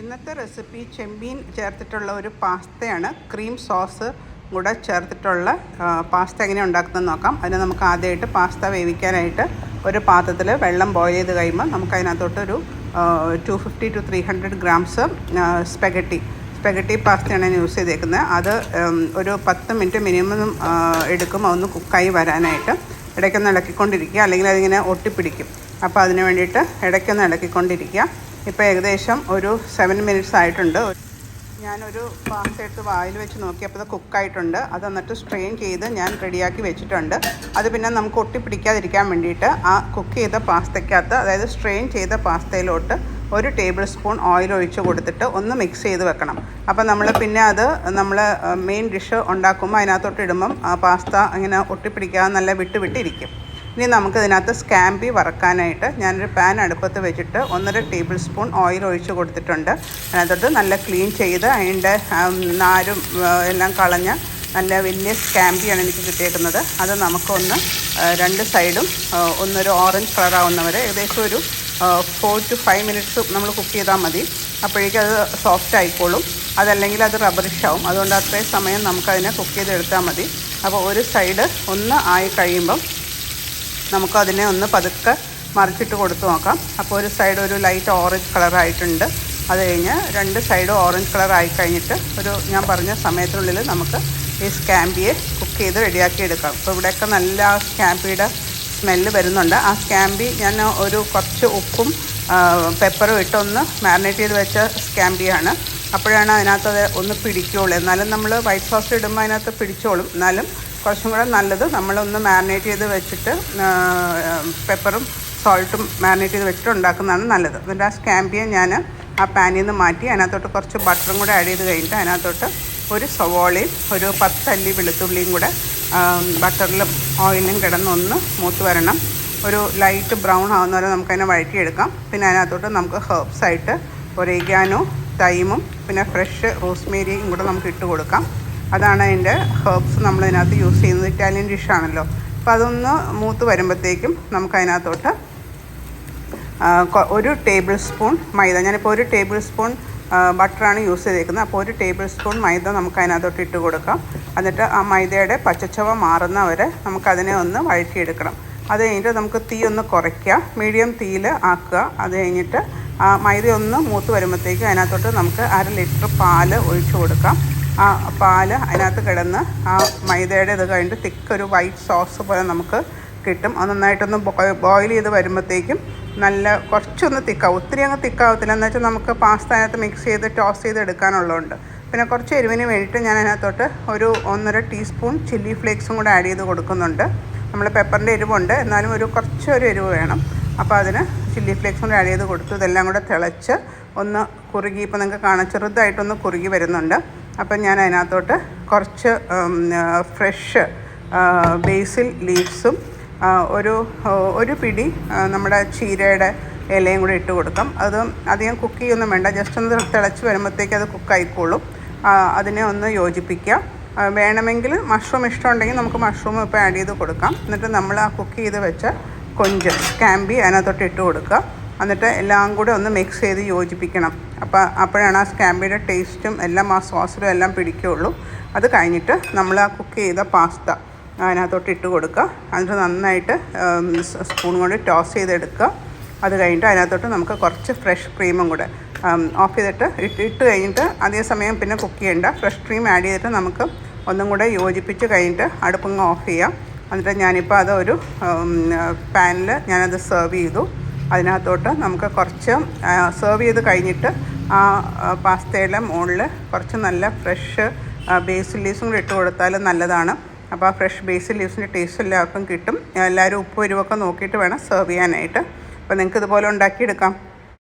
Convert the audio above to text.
ഇന്നത്തെ റെസിപ്പി ചെമ്മീൻ ചേർത്തിട്ടുള്ള ഒരു പാസ്തയാണ്. ക്രീം സോസ് കൂടെ ചേർത്തിട്ടുള്ള പാസ്ത എങ്ങനെ ഉണ്ടാക്കുന്നതെന്ന് നോക്കാം. അതിന് നമുക്ക് ആദ്യമായിട്ട് പാസ്ത വേവിക്കാനായിട്ട് ഒരു പാത്രത്തിൽ വെള്ളം ബോയിൽ ചെയ്ത് കഴിയുമ്പോൾ നമുക്ക് അതിനകത്തോട്ടൊരു 250 to 300 ഗ്രാംസ് സ്പെഗറ്റി പാസ്തയാണ് ഞാൻ യൂസ് ചെയ്തേക്കുന്നത്. അത് ഒരു 10 മിനിറ്റ് മിനിമം എടുക്കും അതൊന്ന് കുക്കായി വരാനായിട്ട്. ഇടയ്ക്കൊന്ന് ഇളക്കിക്കൊണ്ടിരിക്കുക, അല്ലെങ്കിൽ അതിങ്ങനെ ഒട്ടിപ്പിടിക്കും. അപ്പോൾ അതിന് വേണ്ടിയിട്ട് ഇടയ്ക്കൊന്ന് ഇളക്കിക്കൊണ്ടിരിക്കുക. ഇപ്പോൾ ഏകദേശം ഒരു 7 മിനിറ്റ്സ് ആയിട്ടുണ്ട്. ഞാനൊരു പാസ്ത എടുത്ത് വായിൽ വെച്ച് നോക്കിയപ്പോൾ അത് കുക്കായിട്ടുണ്ട്. അത് എന്നിട്ട് സ്ട്രെയിൻ ചെയ്ത് ഞാൻ റെഡിയാക്കി വെച്ചിട്ടുണ്ട്. അത് പിന്നെ നമുക്ക് ഒട്ടിപ്പിടിക്കാതിരിക്കാൻ വേണ്ടിയിട്ട് ആ കുക്ക് ചെയ്ത പാസ്തയ്ക്കകത്ത്, അതായത് സ്ട്രെയിൻ ചെയ്ത പാസ്തയിലോട്ട് 1 ടേബിൾ സ്പൂൺ ഓയിൽ ഒഴിച്ച് കൊടുത്തിട്ട് ഒന്ന് മിക്സ് ചെയ്ത് വെക്കണം. അപ്പോൾ നമ്മൾ പിന്നെ അത് നമ്മൾ മെയിൻ ഡിഷ് ഉണ്ടാക്കുമ്പോൾ അതിനകത്തോട്ട് ഇടുമ്പം ആ പാസ്ത ഇങ്ങനെ ഒട്ടിപ്പിടിക്കാതെ നല്ല വിട്ടിരിക്കും. ഇനി നമുക്കിതിനകത്ത് സ്കാമ്പി വറക്കാനായിട്ട് ഞാനൊരു പാൻ അടുപ്പത്ത് വെച്ചിട്ട് 1.5 ടേബിൾ സ്പൂൺ ഓയിൽ ഒഴിച്ച് കൊടുത്തിട്ടുണ്ട്. അതിനകത്തോട്ട് നല്ല ക്ലീൻ ചെയ്ത് അതിൻ്റെ നാരും എല്ലാം കളഞ്ഞ നല്ല വലിയ സ്കാമ്പിയാണ് എനിക്ക് കിട്ടിയേക്കുന്നത്. അത് നമുക്കൊന്ന് 2 സൈഡും ഒന്നൊരു ഓറഞ്ച് കളറാവുന്നവരെ ഏകദേശം ഒരു 4 to 5 മിനിറ്റ്സ് നമ്മൾ കുക്ക് ചെയ്താൽ മതി. അപ്പോഴേക്കും അത് സോഫ്റ്റ് ആയിക്കോളും. അതല്ലെങ്കിൽ അത് റബ്ബറിഷ് ആവും. അതുകൊണ്ട് അത്രയും സമയം നമുക്കതിനെ കുക്ക് ചെയ്തെടുത്താൽ മതി. അപ്പോൾ ഒരു സൈഡ് ഒന്ന് ആയി കഴിയുമ്പം നമുക്കതിനെ ഒന്ന് പതുക്കെ മറിച്ചിട്ട് കൊടുത്ത് നോക്കാം. അപ്പോൾ ഒരു സൈഡ് ഒരു ലൈറ്റ് ഓറഞ്ച് കളറായിട്ടുണ്ട്. അത് കഴിഞ്ഞ് 2 സൈഡും ഓറഞ്ച് കളറായി കഴിഞ്ഞിട്ട് ഞാൻ പറഞ്ഞ സമയത്തിനുള്ളിൽ നമുക്ക് ഈ സ്കാമ്പിയെ കുക്ക് ചെയ്ത് റെഡിയാക്കി എടുക്കാം. അപ്പോൾ ഇവിടെയൊക്കെ നല്ല സ്കാമ്പിയുടെ സ്മെല്ല് വരുന്നുണ്ട്. ആ സ്കാമ്പി ഞാൻ കുറച്ച് ഉപ്പും പെപ്പറും ഇട്ടൊന്ന് മാരിനേറ്റ് ചെയ്ത് വെച്ച സ്കാമ്പിയാണ്. അപ്പോഴാണ് അതിനകത്ത് ഒന്ന് പിടിക്കുകയുള്ളൂ. എന്നാലും നമ്മൾ വൈറ്റ് സോസ് ഇടുമ്പോൾ അതിനകത്ത് പിടിച്ചോളും. എന്നാലും കുറച്ചും കൂടെ നല്ലത് നമ്മളൊന്ന് മാരിനേറ്റ് ചെയ്ത് വെച്ചിട്ട് പെപ്പറും സോൾട്ടും മാരിനേറ്റ് ചെയ്ത് വെച്ചിട്ട് ഉണ്ടാക്കുന്നതാണ് നല്ലത്. എന്നിട്ട് ആ സ്കാമ്പിയെ ഞാൻ ആ പാനിൽ നിന്ന് മാറ്റി അതിനകത്തോട്ട് കുറച്ച് ബട്ടറും കൂടെ ആഡ് ചെയ്ത് കഴിഞ്ഞിട്ട് അതിനകത്തോട്ട് ഒരു സവോളയും ഒരു 10 അല്ലി വെളുത്തുള്ളിയും കൂടെ ബട്ടറിലും ഓയിലും കിടന്നൊന്ന് മൂത്ത് വരണം. ഒരു ലൈറ്റ് ബ്രൗൺ ആവുന്നവരെ നമുക്കതിനെ വഴറ്റിയെടുക്കാം. പിന്നെ അതിനകത്തോട്ട് നമുക്ക് ഹെർബ്സായിട്ട് ഒരേഗാനോ, തൈമും പിന്നെ ഫ്രഷ് റോസ്മേരിയും കൂടെ നമുക്ക് ഇട്ട് കൊടുക്കാം. അതാണ് അതിൻ്റെ ഹെർബ്സ് നമ്മളതിനകത്ത് യൂസ് ചെയ്യുന്നത്. ഇറ്റാലിയൻ ഡിഷാണല്ലോ. അപ്പോൾ അതൊന്ന് മൂത്ത് വരുമ്പോഴത്തേക്കും നമുക്കതിനകത്തോട്ട് 1 ടേബിൾ സ്പൂൺ മൈദ, ഞാനിപ്പോൾ 1 ടേബിൾ സ്പൂൺ ബട്ടറാണ് യൂസ് ചെയ്തേക്കുന്നത്. അപ്പോൾ 1 ടേബിൾ സ്പൂൺ മൈദ നമുക്ക് അതിനകത്തോട്ട് ഇട്ട് കൊടുക്കാം. എന്നിട്ട് ആ മൈദയുടെ പച്ചച്ചവ മാറുന്നവരെ നമുക്കതിനെ ഒന്ന് വഴറ്റിയെടുക്കണം. അത് കഴിഞ്ഞിട്ട് നമുക്ക് തീ ഒന്ന് കുറയ്ക്കുക, മീഡിയം തീയിൽ ആക്കുക. അത് കഴിഞ്ഞിട്ട് ആ മൈദ ഒന്ന് മൂത്ത് വരുമ്പോഴത്തേക്കും അതിനകത്തോട്ട് നമുക്ക് 1/2 ലിറ്റർ പാല് ഒഴിച്ച് കൊടുക്കാം. ആ പാല് അതിനകത്ത് കിടന്ന് ആ മൈദയുടെ ഇത് കഴിഞ്ഞിട്ട് തിക്കൊരു വൈറ്റ് സോസ് പോലെ നമുക്ക് കിട്ടും. അത് നന്നായിട്ടൊന്ന് ബോയിൽ ചെയ്ത് വരുമ്പോഴത്തേക്കും നല്ല കുറച്ചൊന്ന് തിക്കാവും. ഒത്തിരി അങ്ങ് തിക്കാവത്തില്ല. എന്ന് വെച്ചാൽ നമുക്ക് പാസ്ത അതിനകത്ത് മിക്സ് ചെയ്ത് ടോസ് ചെയ്ത് എടുക്കാനുള്ളതുകൊണ്ട്. പിന്നെ കുറച്ച് എരിവിന് വേണ്ടിയിട്ട് ഞാൻ അതിനകത്തോട്ട് ഒരു 1.5 ടീസ്പൂൺ ചില്ലി ഫ്ലേക്സും കൂടെ ആഡ് ചെയ്ത് കൊടുക്കുന്നുണ്ട്. നമ്മൾ പെപ്പറിൻ്റെ എരിവുണ്ട്, എന്നാലും കുറച്ചൊരു എരിവ് വേണം. അപ്പോൾ അതിന് ചില്ലി ഫ്ലേക്സും കൂടെ ആഡ് ചെയ്ത് കൊടുത്തു. ഇതെല്ലാം കൂടെ തിളച്ച് ഒന്ന് കുറുകി, ഇപ്പോൾ നിങ്ങൾക്ക് കാണാം ചെറുതായിട്ടൊന്ന് കുറുകി വരുന്നുണ്ട്. അപ്പം ഞാൻ അതിനകത്തോട്ട് കുറച്ച് ഫ്രഷ് ബേസിൽ ലീവ്സും ഒരു പിടി നമ്മുടെ ചീരയുടെ ഇലയും കൂടി ഇട്ട് കൊടുക്കാം. അത് അധികം കുക്ക് ചെയ്യൊന്നും വേണ്ട, ജസ്റ്റ് ഒന്ന് തിളച്ച് വരുമ്പോഴത്തേക്ക് അത് കുക്കായിക്കോളും. അതിനെ ഒന്ന് യോജിപ്പിക്കുക. വേണമെങ്കിൽ മഷ്റൂം ഇഷ്ടമുണ്ടെങ്കിൽ നമുക്ക് മഷ്റൂം ഇപ്പോൾ ആഡ് ചെയ്ത് കൊടുക്കാം. എന്നിട്ട് നമ്മൾ ആ കുക്ക് ചെയ്ത് വെച്ച കൊഞ്ച് സ്കാമ്പി അതിനകത്തോട്ട് ഇട്ട് കൊടുക്കുക. എന്നിട്ട് എല്ലാം കൂടെ ഒന്ന് മിക്സ് ചെയ്ത് യോജിപ്പിക്കണം. അപ്പോഴാണ് ആ സ്കാമ്പിയുടെ ടേസ്റ്റും എല്ലാം ആ സോസിലും എല്ലാം പിടിക്കുകയുള്ളൂ. അത് കഴിഞ്ഞിട്ട് നമ്മൾ ആ കുക്ക് ചെയ്ത പാസ്ത അതിനകത്തോട്ട് ഇട്ട് കൊടുക്കുക. എന്നിട്ട് നന്നായിട്ട് സ്പൂൺ കൊണ്ട് ടോസ് ചെയ്തെടുക്കുക. അത് കഴിഞ്ഞിട്ട് അതിനകത്തോട്ട് നമുക്ക് കുറച്ച് ഫ്രഷ് ക്രീമും കൂടെ ഓഫ് ചെയ്തിട്ട് ഇട്ട് കഴിഞ്ഞിട്ട് അതേ സമയം പിന്നെ കുക്ക് ചെയ്യേണ്ട. ഫ്രഷ് ക്രീം ആഡ് ചെയ്തിട്ട് നമുക്ക് ഒന്നും കൂടെ യോജിപ്പിച്ച് കഴിഞ്ഞിട്ട് അടുപ്പങ്ങ് ഓഫ് ചെയ്യാം. എന്നിട്ട് ഞാനിപ്പോൾ അത് ഒരു പാനിൽ ഞാനത് സെർവ് ചെയ്തു. അതിനകത്തോട്ട് നമുക്ക് കുറച്ച് സെർവ് ചെയ്ത് കഴിഞ്ഞിട്ട് ആ പാസ്തയുടെ മുകളിൽ കുറച്ച് നല്ല ഫ്രഷ് ബേസിൽ ലീവ്സും കൂടി ഇട്ട് കൊടുത്താൽ നല്ലതാണ്. അപ്പോൾ ആ ഫ്രഷ് ബേസിൽ ലീവ്സിൻ്റെ ടേസ്റ്റ് എല്ലാവർക്കും കിട്ടും. എല്ലാവരും ഉപ്പ് എരിവൊക്കെ നോക്കിയിട്ട് വേണം സെർവ് ചെയ്യാനായിട്ട്. അപ്പോൾ നിങ്ങൾക്ക് ഇതുപോലെ ഉണ്ടാക്കിയെടുക്കാം.